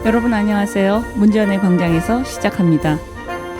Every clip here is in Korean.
여러분 안녕하세요. 문전의 광장에서 시작합니다.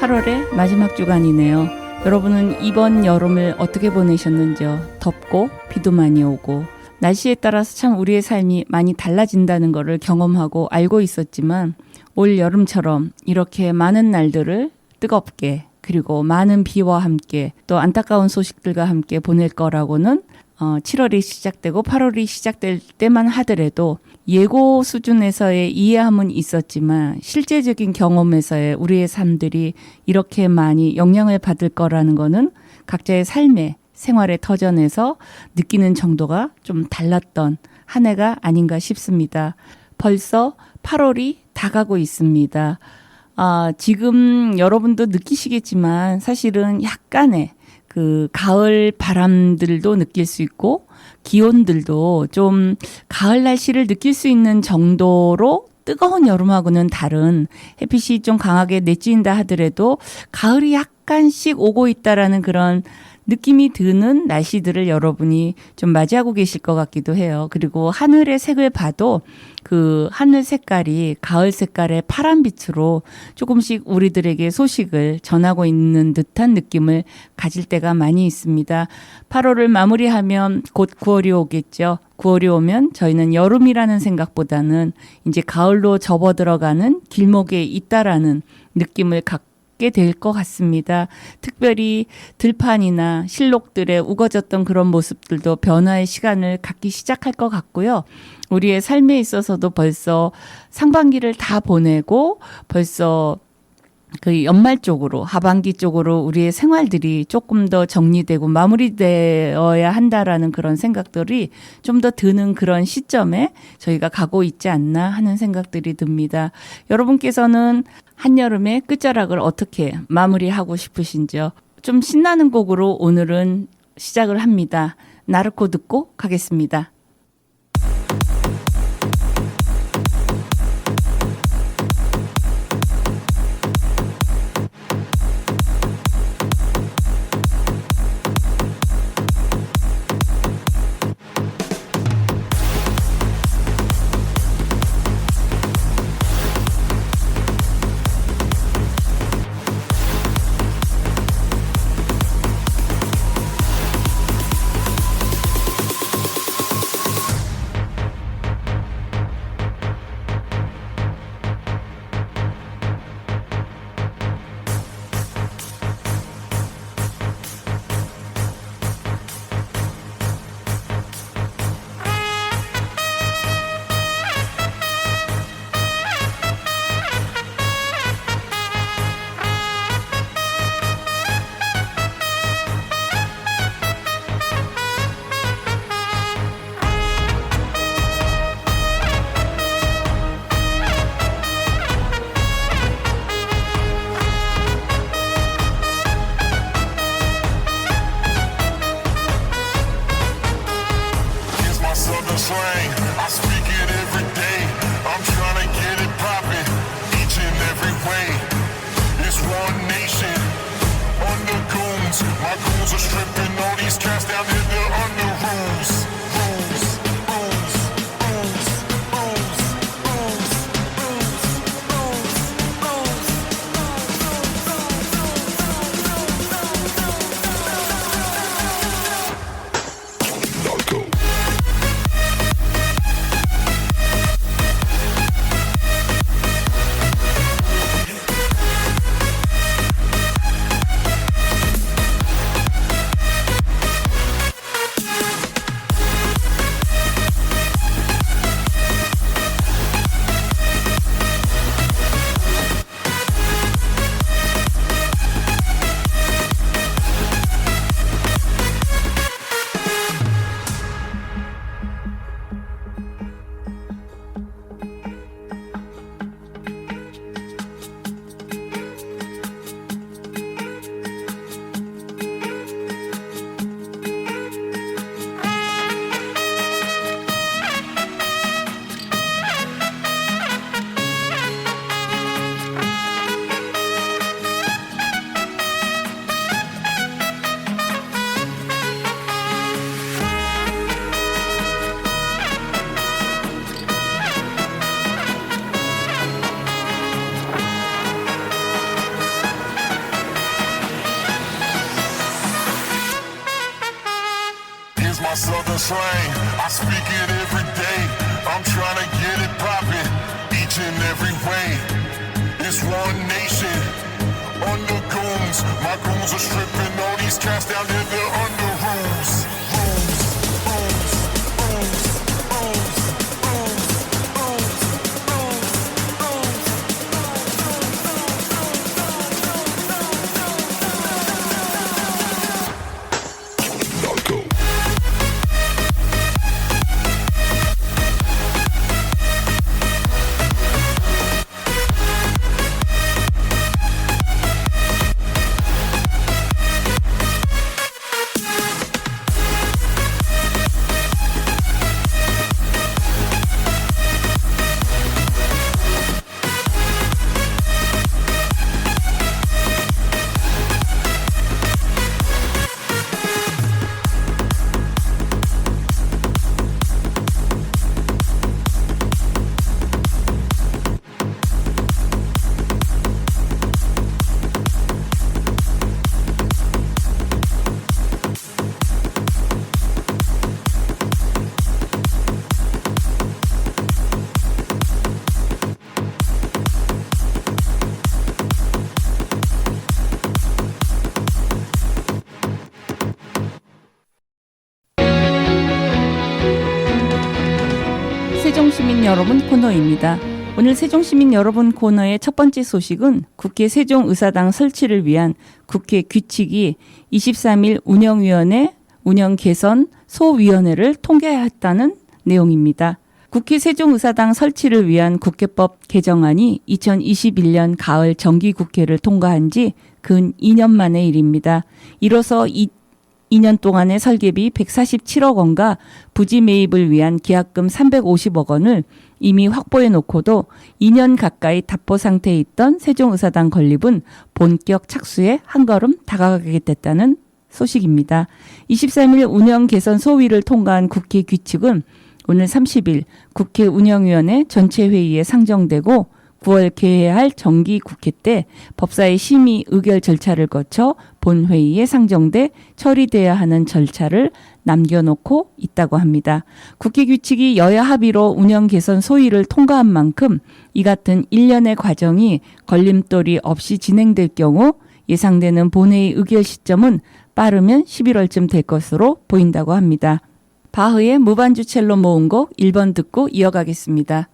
8월의 마지막 주간이네요. 여러분은 이번 여름을 어떻게 보내셨는지요? 덥고 비도 많이 오고 날씨에 따라서 참 우리의 삶이 많이 달라진다는 것을 경험하고 알고 있었지만 올 여름처럼 이렇게 많은 날들을 뜨겁게 그리고 많은 비와 함께 또 안타까운 소식들과 함께 보낼 거라고는 7월이 시작되고 8월이 시작될 때만 하더라도 예고 수준에서의 이해함은 있었지만 실제적인 경험에서의 우리의 삶들이 이렇게 많이 영향을 받을 거라는 거는 각자의 삶의 생활의 터전에서 느끼는 정도가 좀 달랐던 한 해가 아닌가 싶습니다. 벌써 8월이 다가고 있습니다. 지금 여러분도 느끼시겠지만 사실은 약간의 그 가을 바람들도 느낄 수 있고 기온들도 좀 가을 날씨를 느낄 수 있는 정도로 뜨거운 여름하고는 다른 햇빛이 좀 강하게 내찌인다 하더라도 가을이 약간씩 오고 있다라는 그런 느낌이 드는 날씨들을 여러분이 좀 맞이하고 계실 것 같기도 해요. 그리고 하늘의 색을 봐도 그 하늘 색깔이 가을 색깔의 파란빛으로 조금씩 우리들에게 소식을 전하고 있는 듯한 느낌을 가질 때가 많이 있습니다. 8월을 마무리하면 곧 9월이 오겠죠. 9월이 오면 저희는 여름이라는 생각보다는 이제 가을로 접어들어가는 길목에 있다라는 느낌을 갖게 될 것 같습니다. 특별히 들판이나 실록들의 우거졌던 그런 모습들도 변화의 시간을 갖기 시작할 것 같고요. 우리의 삶에 있어서도 벌써 상반기를 다 보내고 벌써 그 연말 쪽으로 하반기 쪽으로 우리의 생활들이 조금 더 정리되고 마무리되어야 한다라는 그런 생각들이 좀 더 드는 그런 시점에 저희가 가고 있지 않나 하는 생각들이 듭니다. 여러분께서는 한여름의 끝자락을 어떻게 마무리하고 싶으신지요? 좀 신나는 곡으로 오늘은 시작을 합니다. 나르코 듣고 가겠습니다. Slang, I speak it every day. I'm trying to get it poppin', each and every way. It's one nation, under goons. My goons are stripping all these cats down in the under rules. Rules, rules, rules, rules, rules, rules, rules, rules. Narco. my southern slang. I speak it every day. I'm trying to get it poppin', each and every way. It's one nation, under goons. My goons are stripping all these cats down to the under rooms. Rooms, rooms, rooms, rooms, rooms, rooms, rooms, rooms. Narco. 세종시민 여러분 코너입니다. 오늘 세종시민 여러분 코너의 첫 번째 소식은 국회 세종의사당 설치를 위한 국회 규칙이 23일 운영위원회 운영 개선 소위원회를 통과했다는 내용입니다. 국회 세종의사당 설치를 위한 국회법 개정안이 2021년 가을 정기국회를 통과한 지 근 2년 만의 일입니다. 이로써 2년 동안의 설계비 147억 원과 부지 매입을 위한 계약금 350억 원을 이미 확보해 놓고도 2년 가까이 답보 상태에 있던 세종의사당 건립은 본격 착수에 한 걸음 다가가게 됐다는 소식입니다. 23일 운영 개선 소위를 통과한 국회 규칙은 오늘 30일 국회 운영위원회 전체 회의에 상정되고 9월 개회할 정기국회 때 법사위 심의 의결 절차를 거쳐 본회의에 상정돼 처리돼야 하는 절차를 남겨놓고 있다고 합니다. 국회 규칙이 여야 합의로 운영 개선 소위를 통과한 만큼 이 같은 일련의 과정이 걸림돌이 없이 진행될 경우 예상되는 본회의 의결 시점은 빠르면 11월쯤 될 것으로 보인다고 합니다. 바흐의 무반주 첼로 모음곡 1번 듣고 이어가겠습니다.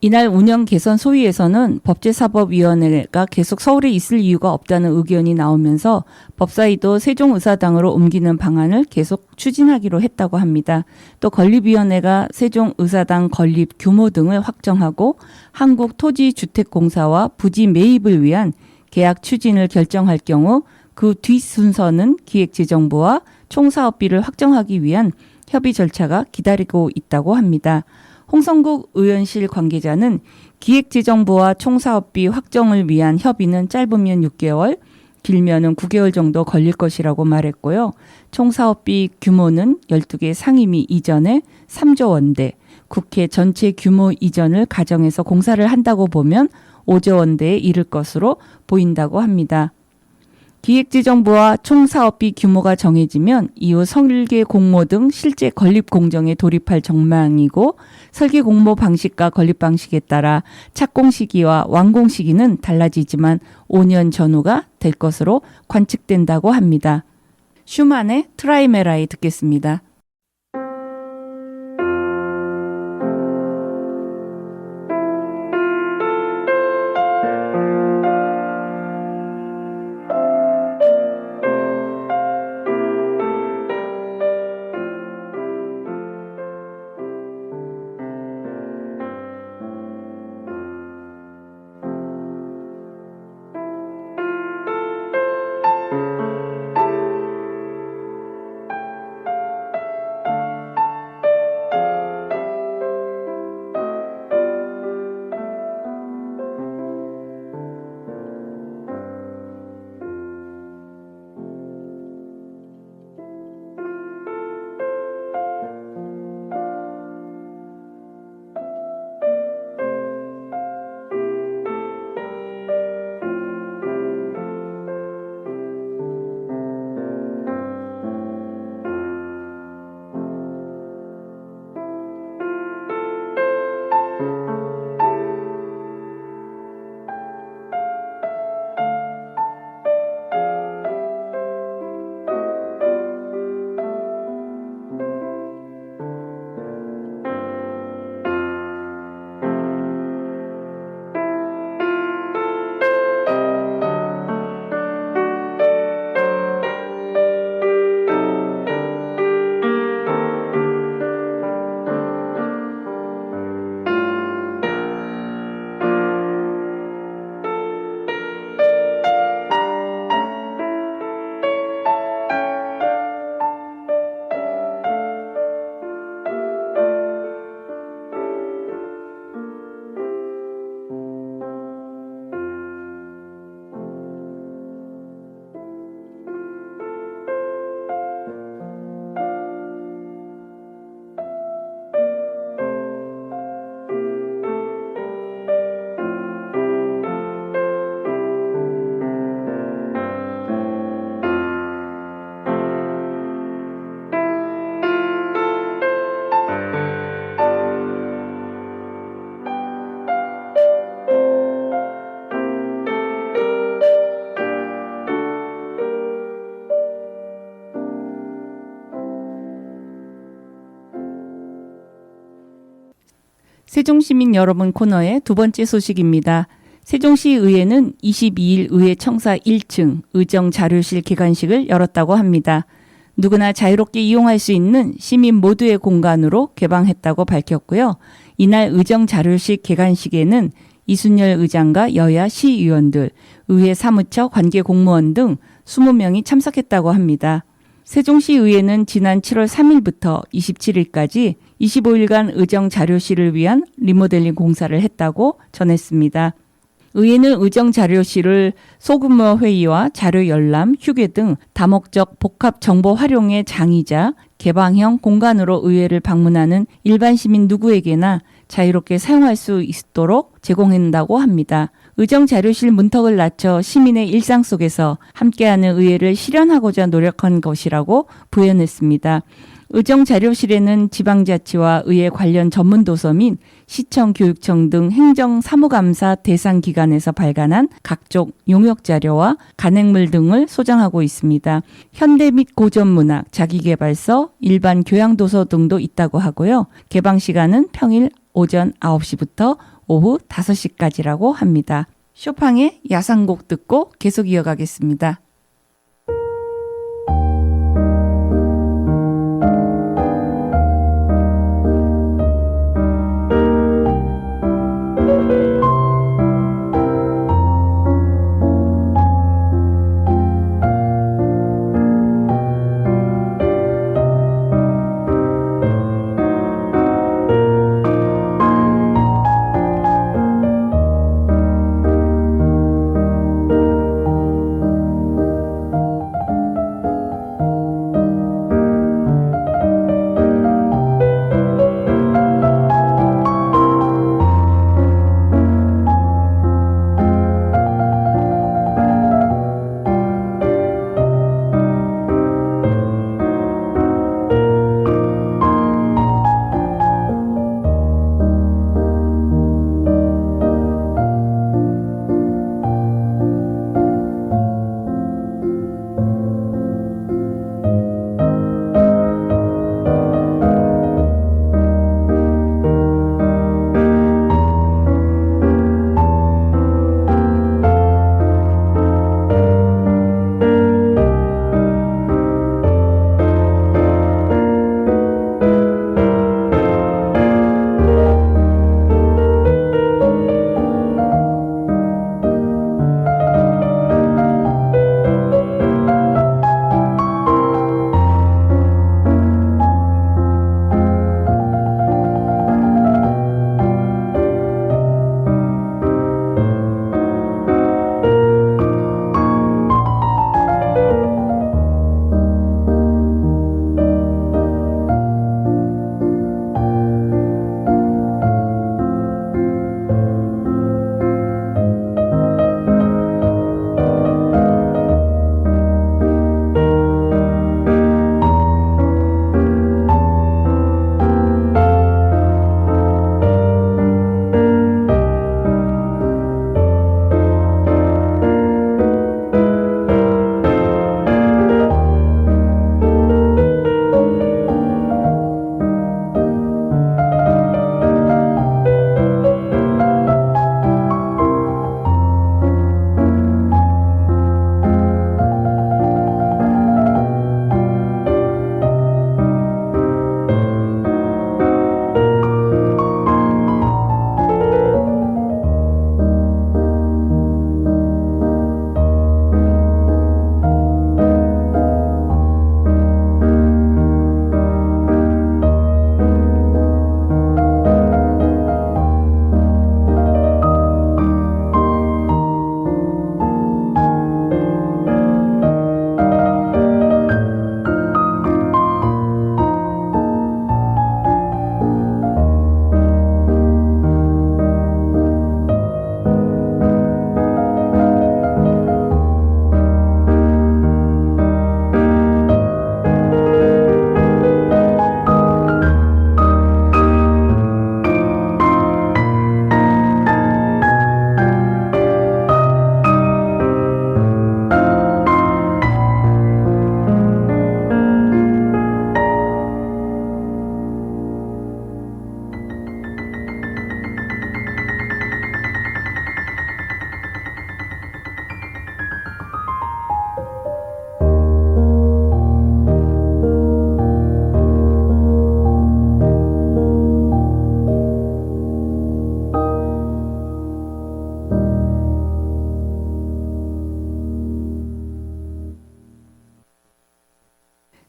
이날 운영 개선 소위에서는 법제사법위원회가 계속 서울에 있을 이유가 없다는 의견이 나오면서 법사위도 세종의사당으로 옮기는 방안을 계속 추진하기로 했다고 합니다. 또 건립위원회가 세종의사당 건립 규모 등을 확정하고 한국토지주택공사와 부지 매입을 위한 계약 추진을 결정할 경우 그 뒷순서는 기획재정부와 총사업비를 확정하기 위한 협의 절차가 기다리고 있다고 합니다. 홍성국 의원실 관계자는 기획재정부와 총사업비 확정을 위한 협의는 짧으면 6개월, 길면은 9개월 정도 걸릴 것이라고 말했고요. 총사업비 규모는 12개 상임위 이전에 3조 원대, 국회 전체 규모 이전을 가정해서 공사를 한다고 보면 5조 원대에 이를 것으로 보인다고 합니다. 기획재정부와 총사업비 규모가 정해지면 이후 설계 공모 등 실제 건립 공정에 돌입할 전망이고 설계 공모 방식과 건립 방식에 따라 착공 시기와 완공 시기는 달라지지만 5년 전후가 될 것으로 관측된다고 합니다. 슈만의 트라이메라이 듣겠습니다. 세종시민 여러분 코너의 두 번째 소식입니다. 세종시의회는 22일 의회 청사 1층 의정자료실 개관식을 열었다고 합니다. 누구나 자유롭게 이용할 수 있는 시민 모두의 공간으로 개방했다고 밝혔고요. 이날 의정자료실 개관식에는 이순열 의장과 여야 시의원들, 의회 사무처 관계 공무원 등 20명이 참석했다고 합니다. 세종시의회는 지난 7월 3일부터 27일까지 25일간 의정자료실을 위한 리모델링 공사를 했다고 전했습니다. 의회는 의정자료실을 소규모 회의와 자료 열람, 휴게 등 다목적 복합 정보 활용의 장이자 개방형 공간으로 의회를 방문하는 일반 시민 누구에게나 자유롭게 사용할 수 있도록 제공한다고 합니다. 의정자료실 문턱을 낮춰 시민의 일상 속에서 함께하는 의회를 실현하고자 노력한 것이라고 부연했습니다. 의정자료실에는 지방자치와 의회 관련 전문 도서 및 시청, 교육청 등 행정사무감사 대상 기관에서 발간한 각종 용역자료와 간행물 등을 소장하고 있습니다. 현대 및 고전문학, 자기계발서, 일반 교양도서 등도 있다고 하고요. 개방 시간은 평일 오전 9시부터 오후 5시까지라고 합니다. 쇼팡의 야상곡 듣고 계속 이어가겠습니다.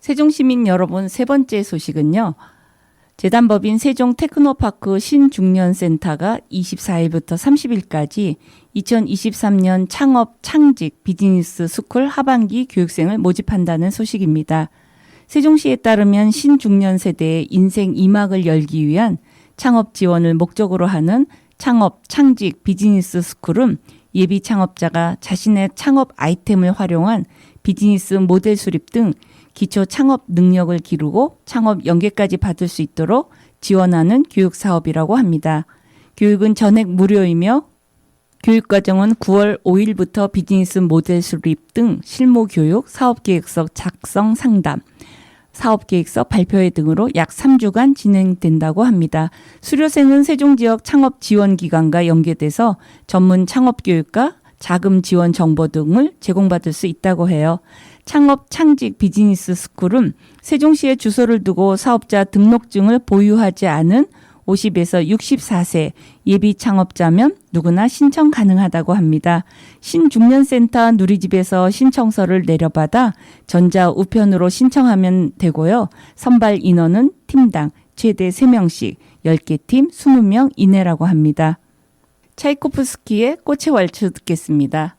세종시민 여러분, 세 번째 소식은요. 재단법인 세종 테크노파크 신중년센터가 24일부터 30일까지 2023년 창업, 창직, 비즈니스 스쿨 하반기 교육생을 모집한다는 소식입니다. 세종시에 따르면 신중년 세대의 인생 2막을 열기 위한 창업 지원을 목적으로 하는 창업, 창직, 비즈니스 스쿨은 예비 창업자가 자신의 창업 아이템을 활용한 비즈니스 모델 수립 등 기초 창업 능력을 기르고 창업 연계까지 받을 수 있도록 지원하는 교육 사업이라고 합니다. 교육은 전액 무료이며 교육과정은 9월 5일부터 비즈니스 모델 수립 등 실무 교육, 사업계획서 작성 상담, 사업계획서 발표회 등으로 약 3주간 진행된다고 합니다. 수료생은 세종지역 창업지원기관과 연계돼서 전문 창업교육과 자금 지원 정보 등을 제공받을 수 있다고 해요. 창업 창직 비즈니스 스쿨은 세종시에 주소를 두고 사업자 등록증을 보유하지 않은 50에서 64세 예비 창업자면 누구나 신청 가능하다고 합니다. 신중년센터 누리집에서 신청서를 내려받아 전자우편으로 신청하면 되고요. 선발 인원은 팀당 최대 3명씩 10개 팀 20명 이내라고 합니다. 차이코프스키의 꽃의 왈츠 듣겠습니다.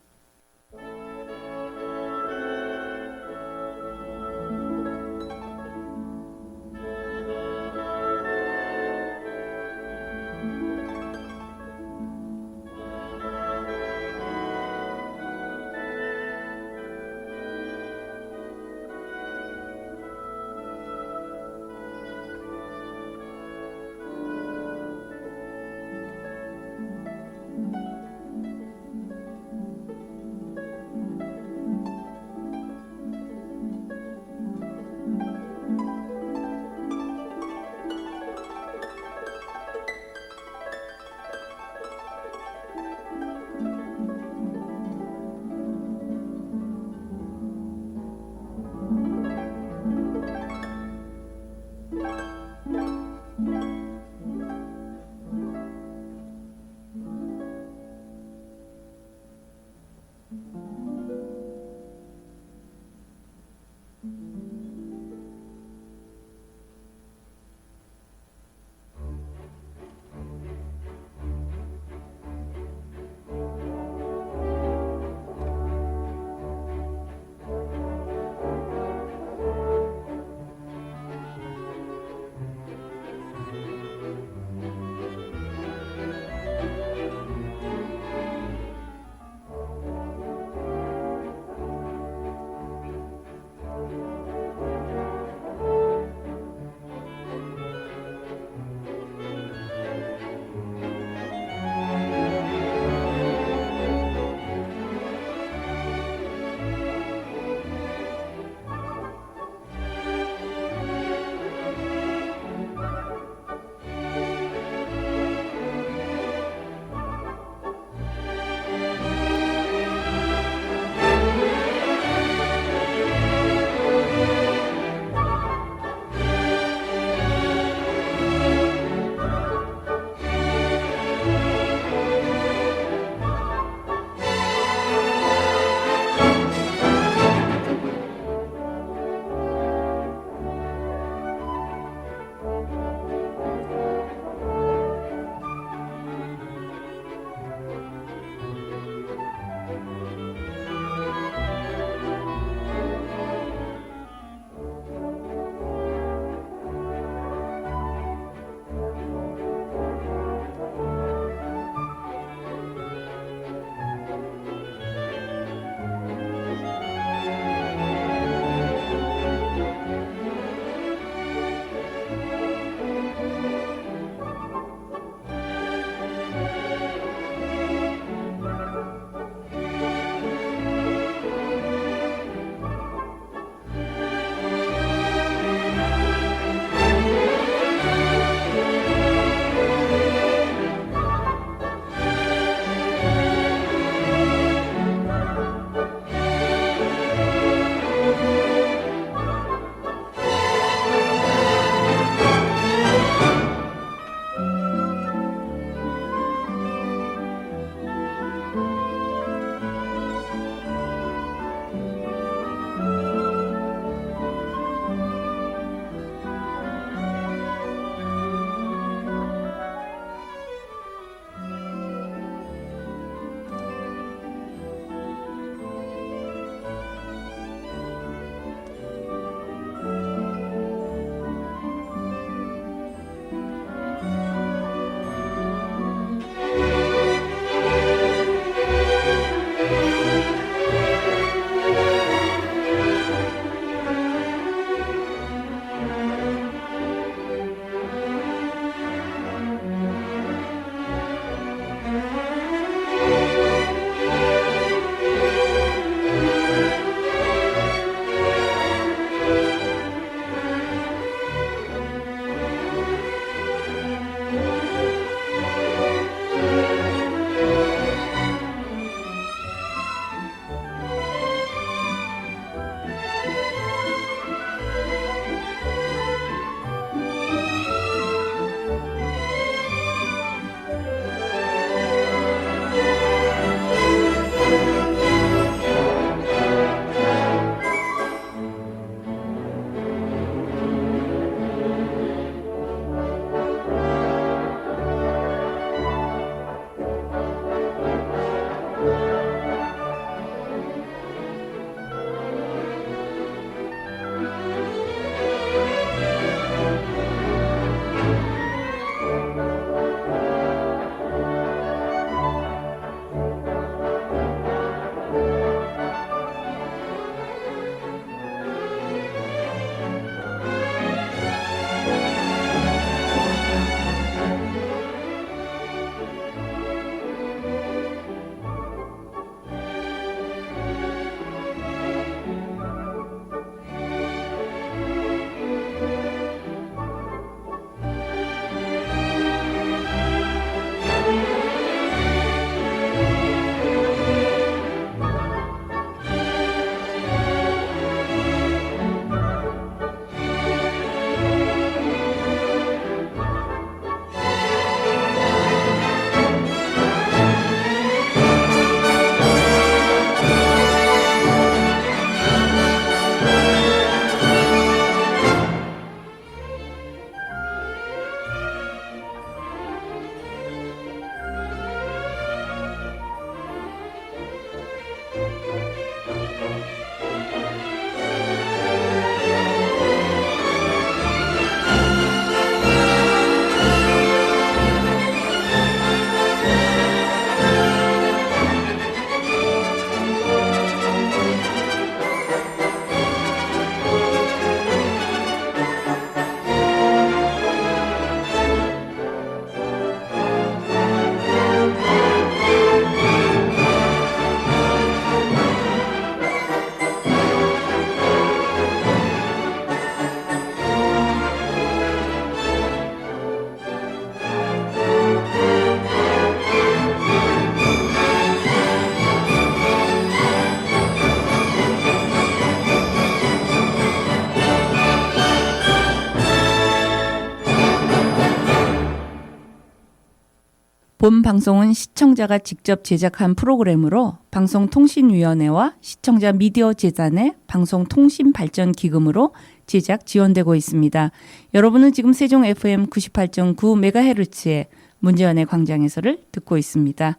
본 방송은 시청자가 직접 제작한 프로그램으로 방송통신위원회와 시청자 미디어 재단의 방송통신발전기금으로 제작 지원되고 있습니다. 여러분은 지금 세종 FM 98.9MHz의 문재원의 광장에서를 듣고 있습니다.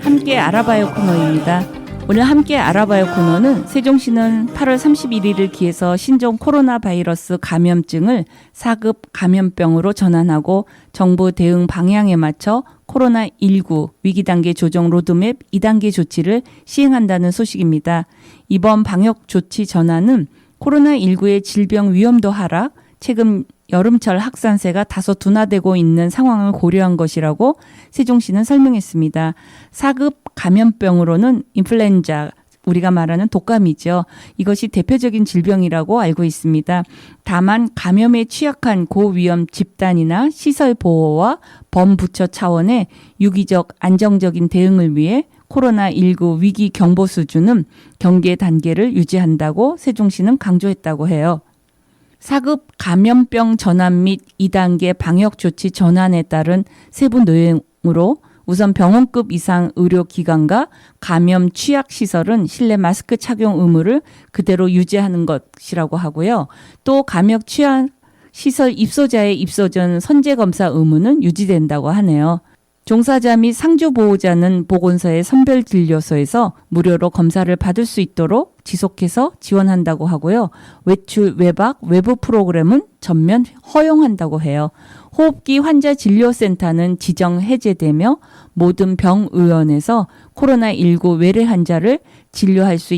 함께 알아봐요 코너입니다. 오늘 함께 알아봐요 코너는 세종시는 8월 31일을 기해서 신종 코로나 바이러스 감염증을 4급 감염병으로 전환하고 정부 대응 방향에 맞춰 코로나19 위기단계 조정 로드맵 2단계 조치를 시행한다는 소식입니다. 이번 방역 조치 전환은 코로나19의 질병 위험도 하락, 최근 여름철 확산세가 다소 둔화되고 있는 상황을 고려한 것이라고 세종시는 설명했습니다. 4급 감염병으로는 인플루엔자, 우리가 말하는 독감이죠. 이것이 대표적인 질병이라고 알고 있습니다. 다만 감염에 취약한 고위험 집단이나 시설 보호와 범부처 차원의 유기적 안정적인 대응을 위해 코로나19 위기 경보 수준은 경계 단계를 유지한다고 세종시는 강조했다고 해요. 4급 감염병 전환 및 2단계 방역 조치 전환에 따른 세부 내용으로 우선 병원급 이상 의료기관과 감염 취약 시설은 실내 마스크 착용 의무를 그대로 유지하는 것이라고 하고요. 또 감염 취약 시설 입소자의 입소 전 선제 검사 의무는 유지된다고 하네요. 종사자 및 상주 보호자는 보건소의 선별진료소에서 무료로 검사를 받을 수 있도록 지속해서 지원한다고 하고요. 외출, 외박, 외부 프로그램은 전면 허용한다고 해요. 호흡기 환자 진료센터는 지정 해제되며 모든 병의원에서 코로나19 외래 환자를 진료할 수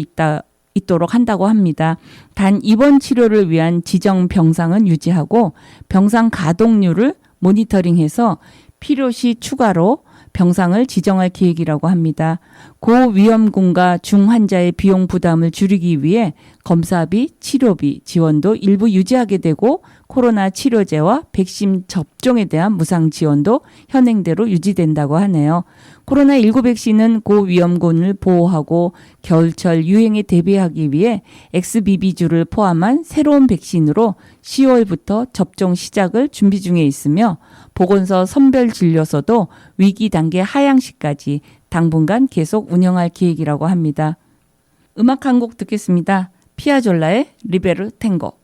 있도록 한다고 합니다. 단 입원 치료를 위한 지정 병상은 유지하고 병상 가동률을 모니터링해서 필요시 추가로 병상을 지정할 계획이라고 합니다. 고위험군과 중환자의 비용 부담을 줄이기 위해 검사비, 치료비 지원도 일부 유지하게 되고 코로나 치료제와 백신 접종에 대한 무상 지원도 현행대로 유지된다고 하네요. 코로나19 백신은 고위험군을 보호하고 겨울철 유행에 대비하기 위해 XBB주를 포함한 새로운 백신으로 10월부터 접종 시작을 준비 중에 있으며 보건소 선별진료소도 위기 단계 하향시까지 당분간 계속 운영할 계획이라고 합니다. 음악 한 곡 듣겠습니다. 피아졸라의 리베르 탱고.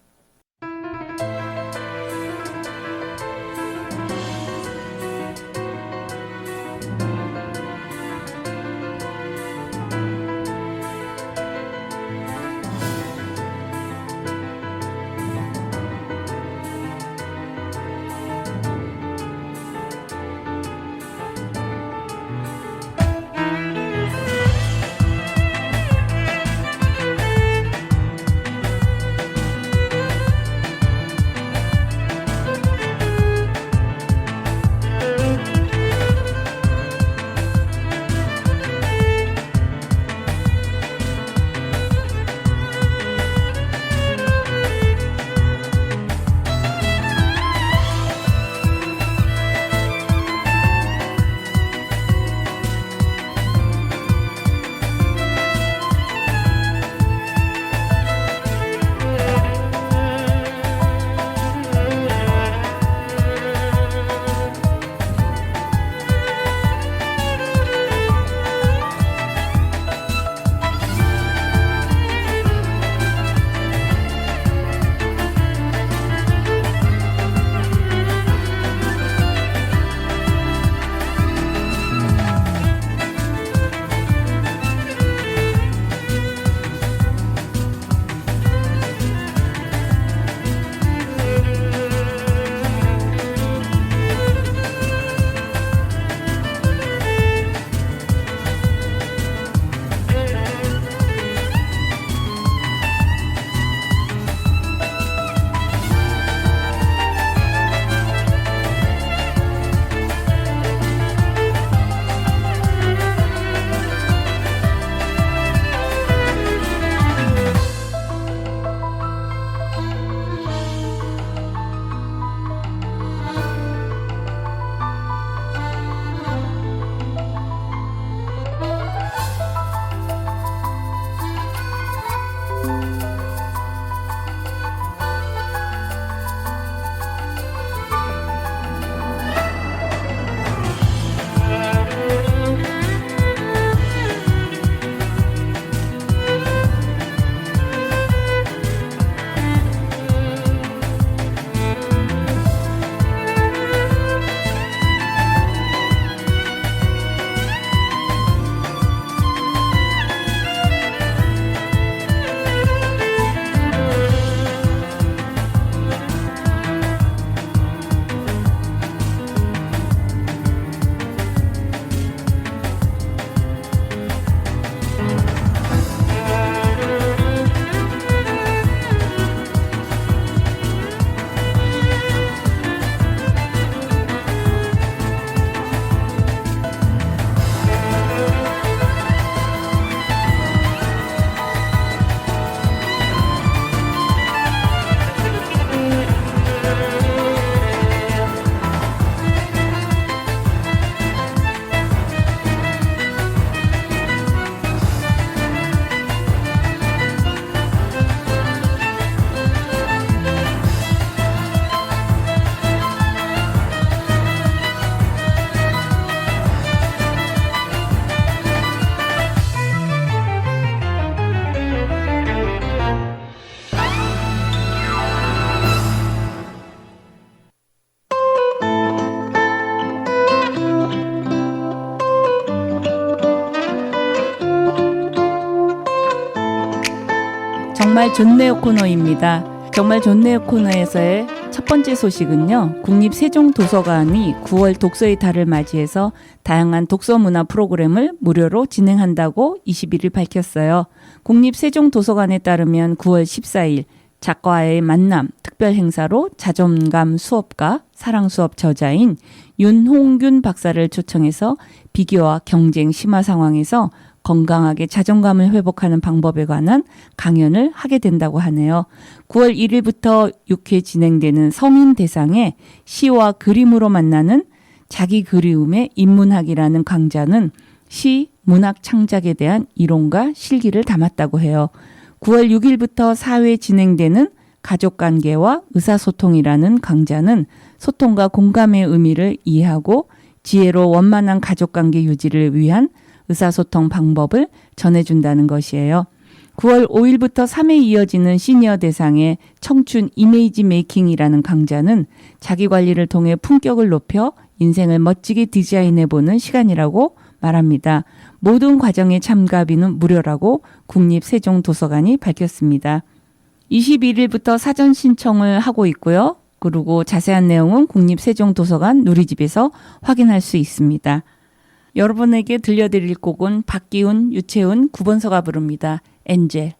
정말 좋네요 코너입니다. 정말 좋네요 코너에서의 첫 번째 소식은요. 국립세종도서관이 9월 독서의 달을 맞이해서 다양한 독서 문화 프로그램을 무료로 진행한다고 21일 밝혔어요. 국립세종도서관에 따르면 9월 14일 작가와의 만남 특별 행사로 자존감 수업가 사랑수업 저자인 윤홍균 박사를 초청해서 비교와 경쟁 심화 상황에서 건강하게 자존감을 회복하는 방법에 관한 강연을 하게 된다고 하네요. 9월 1일부터 6회 진행되는 서민 대상의 시와 그림으로 만나는 자기 그리움의 인문학이라는 강좌는 시, 문학 창작에 대한 이론과 실기를 담았다고 해요. 9월 6일부터 4회 진행되는 가족관계와 의사소통이라는 강좌는 소통과 공감의 의미를 이해하고 지혜로 원만한 가족관계 유지를 위한 의사소통 방법을 전해준다는 것이에요. 9월 5일부터 3회 이어지는 시니어 대상의 청춘 이미지 메이킹이라는 강좌는 자기관리를 통해 품격을 높여 인생을 멋지게 디자인해보는 시간이라고 말합니다. 모든 과정의 참가비는 무료라고 국립세종도서관이 밝혔습니다. 21일부터 사전 신청을 하고 있고요. 그리고 자세한 내용은 국립세종도서관 누리집에서 확인할 수 있습니다. 여러분에게 들려드릴 곡은 박기훈, 유채훈, 구본서가 부릅니다. 엔젤.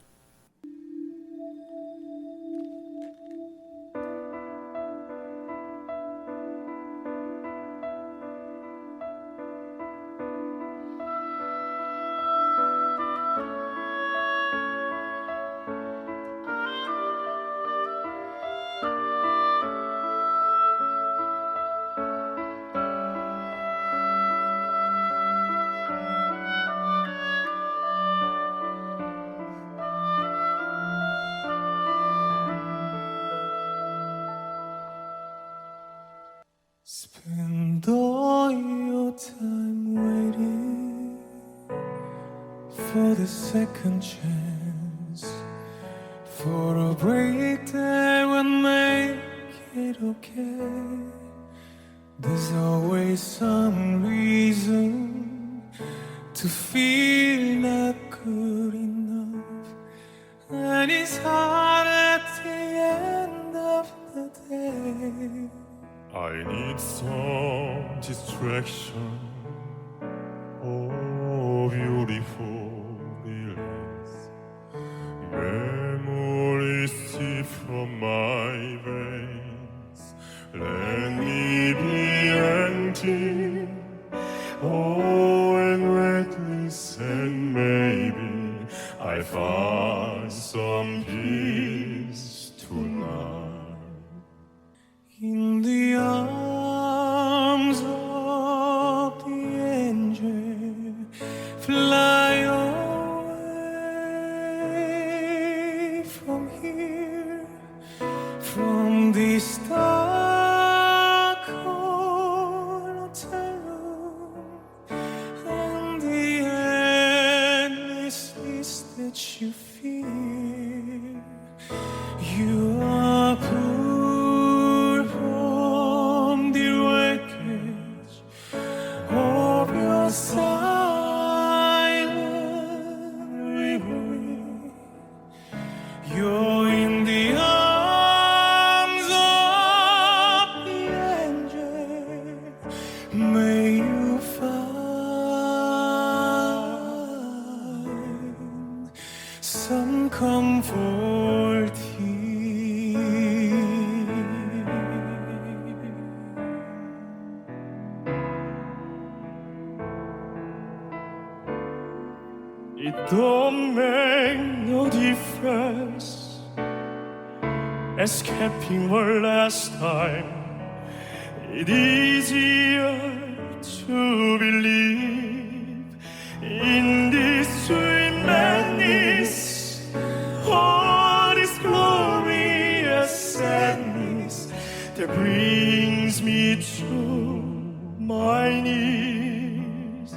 Spend all your time waiting for the second chance, for a break that will make it okay. There's always some reason to feel not good enough, and it's hard at the end of the day. I need some distraction. Oh, beautiful release. Memories seep from my veins. Let me be empty. Oh, and reckless, and maybe I find some peace tonight. In the arms of the angel, fly away from here, from this dark hotel room, and the endlessness that you feel. You are pulled from the wreckage of your silent reverie. You're in the arms of the angel. May you find some comfort It don't make no difference escaping one last time. It's easier to believe in this sweet madness, all this glorious sadness that brings me to my knees.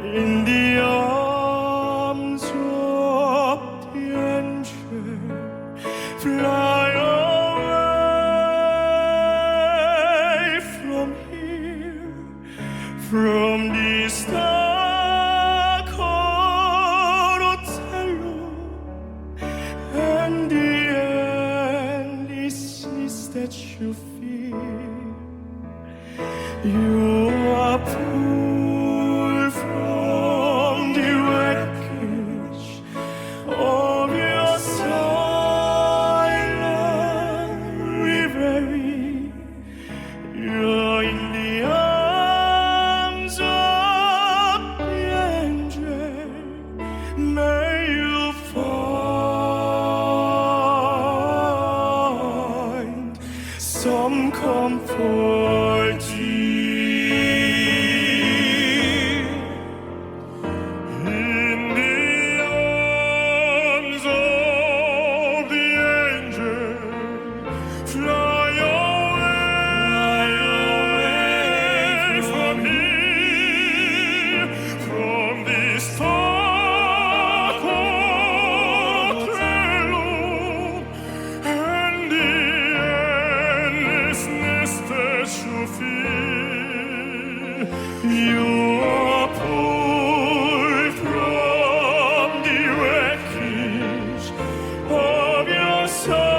In the arms of the angel, fly away from here, from this dark hotel room, and the endlessness that you feel. You are pulled from the wreckage of your silent reverie. You're in the arms of the angel. May you find some comfort here. In the arms of the angel, fly away from here, from this dark hotel and the endlessness that you feel. You are pulled from the wreckage of your silent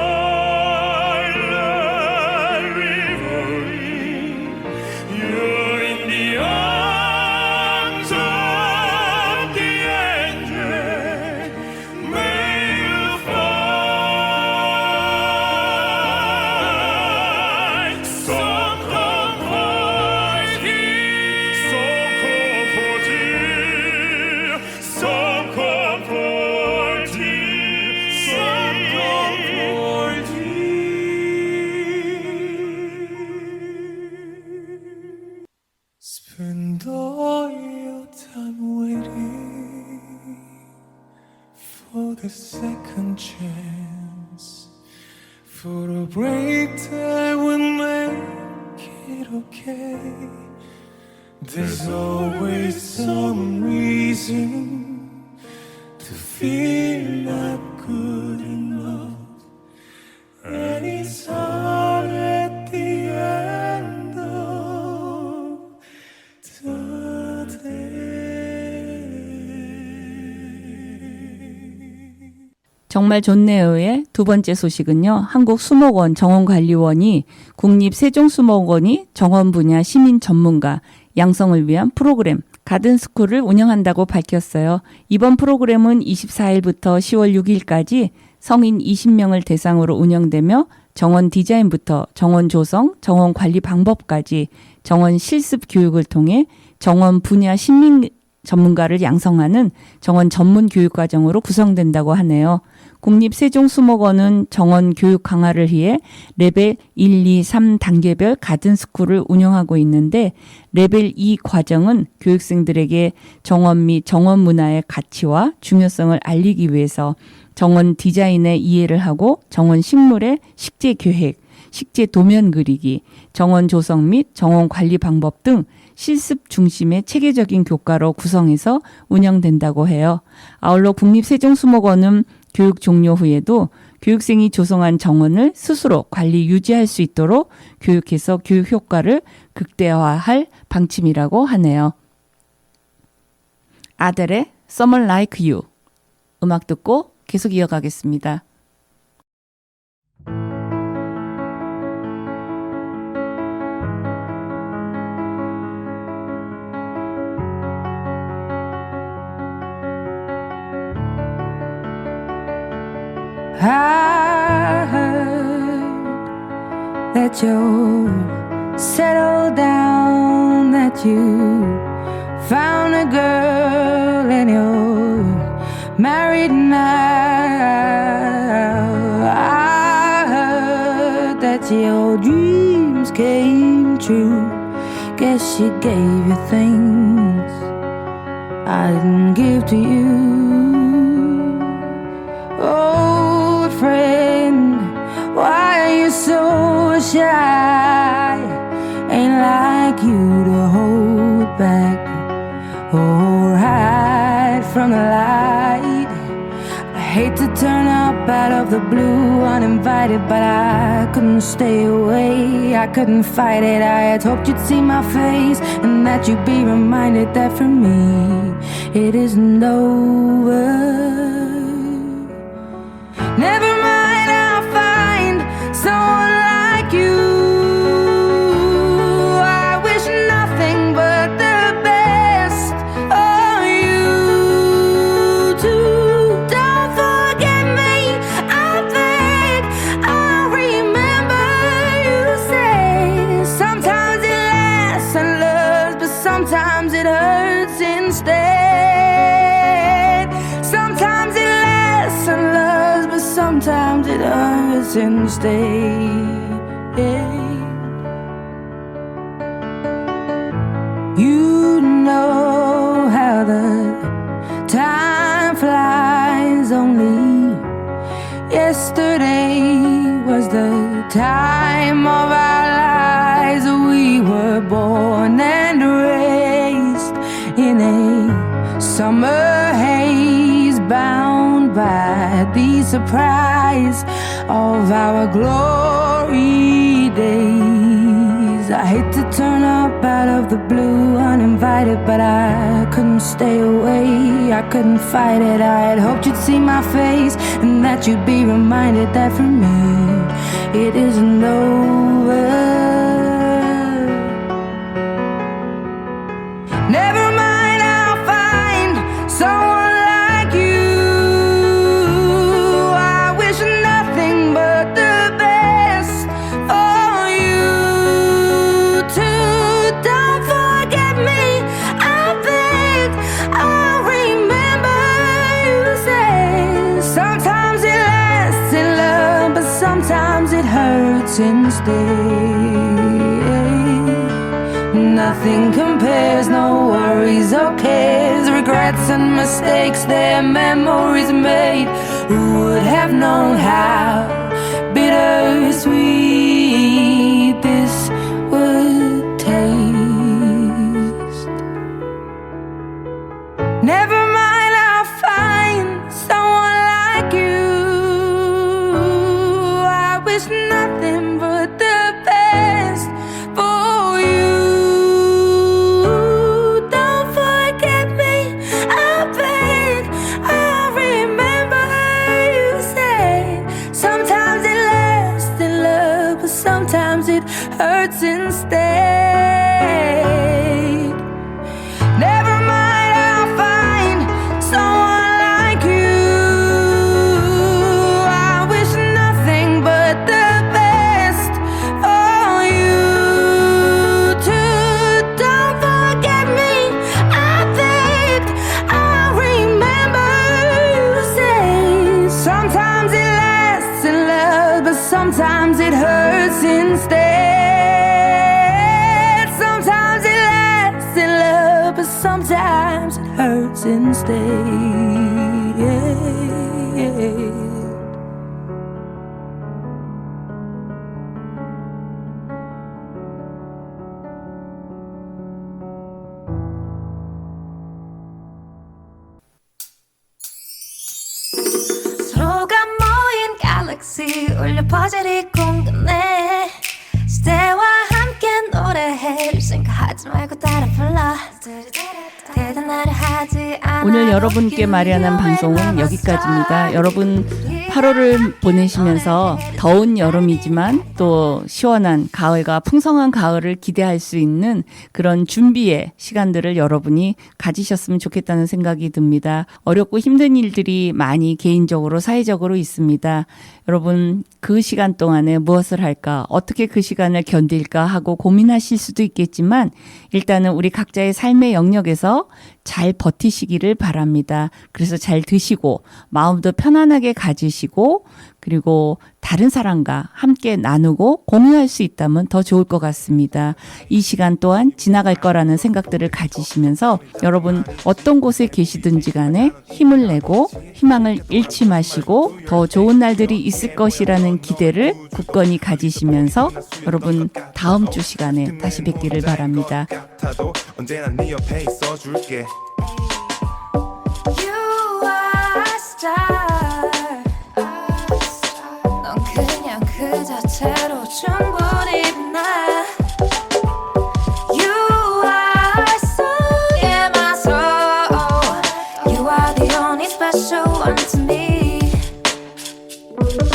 reverie. You're in the arms of the angel. May you find some comfort here, some comfort here, some comfort here, some comfort here. Spend all your time waiting for the second chance, for a break that will make it okay. There's always some reason to feel not good enough, and it's hard at the end of the day. 정말 좋네요의 두 번째 소식은요. 한국수목원 정원관리원이 국립세종수목원이 정원 분야 시민 전문가 양성을 위한 프로그램 가든스쿨을 운영한다고 밝혔어요. 이번 프로그램은 24일부터 10월 6일까지 성인 20명을 대상으로 운영되며 정원 디자인부터 정원 조성, 정원 관리 방법까지 정원 실습 교육을 통해 정원 분야 시민 전문가를 양성하는 정원 전문 교육 과정으로 구성된다고 하네요. 국립세종수목원은 정원 교육 강화를 위해 레벨 1, 2, 3 단계별 가든스쿨을 운영하고 있는데 레벨 2 과정은 교육생들에게 정원 및 정원 문화의 가치와 중요성을 알리기 위해서 정원 디자인의 이해를 하고 정원 식물의 식재 계획, 식재 도면 그리기, 정원 조성 및 정원 관리 방법 등 실습 중심의 체계적인 교과로 구성해서 운영된다고 해요. 아울러 국립세종수목원은 교육 종료 후에도 교육생이 조성한 정원을 스스로 관리 유지할 수 있도록 교육해서 교육 효과를 극대화할 방침이라고 하네요. 아델의 Someone Like You 음악 듣고 계속 이어가겠습니다. I heard that you settled down, that you found a girl and you're married now. I heard that your dreams came true. Guess she gave you things I didn't give to you. Old friend, why are you so shy? Ain't like you to hold back or hide from the light. I hate to turn up out of the blue uninvited, but I couldn't stay away, I couldn't fight it. I had hoped you'd see my face and that you'd be reminded that for me it isn't over. Never mind. sometimes it hurts instead. You know how the time flies. Only yesterday was the time of our lives. We were born and raised in a summer haze, bound by the surprise of our glory days. I hate to turn up out of the blue uninvited, but I couldn't stay away, I couldn't fight it. I had hoped you'd see my face and that you'd be reminded that for me it isn't over. Never mind, I'll find someone like you. I wish nothing but the best for you too. Don't forget me, I beg. I remember you said sometimes it lasts in love, but sometimes it hurts instead. Nothing compares, no worries or cares, regrets and mistakes, their memories made. Who would have known how bittersweet this would taste? Never mind, I'll find someone like you. I wish nothing but the best for you. Don't forget me, I beg. I remember you said sometimes it lasts in love, but sometimes it hurts instead. Never mind, I'll find someone like you. I wish nothing but the best for you too. Don't forget me, I begged. I remember you say sometimes it lasts in love, but sometimes it hurts instead. Sometimes it lasts in love, but sometimes it hurts instead. 서로가 모인 갤럭시 울려 퍼즐 이 공간에 시대와 함께 노래해 생각하지 말고 따라 불러 대단하려 하지 않아. 오늘 여러분께 마련한 방송은 여기까지입니다. 여러분 8월을 보내시면서 더운 여름이지만 또 시원한 가을과 풍성한 가을을 기대할 수 있는 그런 준비의 시간들을 여러분이 가지셨으면 좋겠다는 생각이 듭니다. 어렵고 힘든 일들이 많이 개인적으로 사회적으로 있습니다. 여러분 그 시간 동안에 무엇을 할까, 어떻게 그 시간을 견딜까 하고 고민하실 수도 있겠지만 일단은 우리 각자의 삶의 영역에서 잘 버티시기를 바랍니다. 그래서 잘 드시고 마음도 편안하게 가지시고 그리고 다른 사람과 함께 나누고 공유할 수 있다면 더 좋을 것 같습니다. 이 시간 또한 지나갈 거라는 생각들을 가지시면서 여러분 어떤 곳에 계시든지 간에 힘을 내고 희망을 잃지 마시고 더 좋은 날들이 있을 것이라는 기대를 굳건히 가지시면서 여러분 다음 주 시간에 다시 뵙기를 바랍니다. 언제나 네 옆에 있어줄게. You are a star. 넌 그냥 그 자체로 충분해.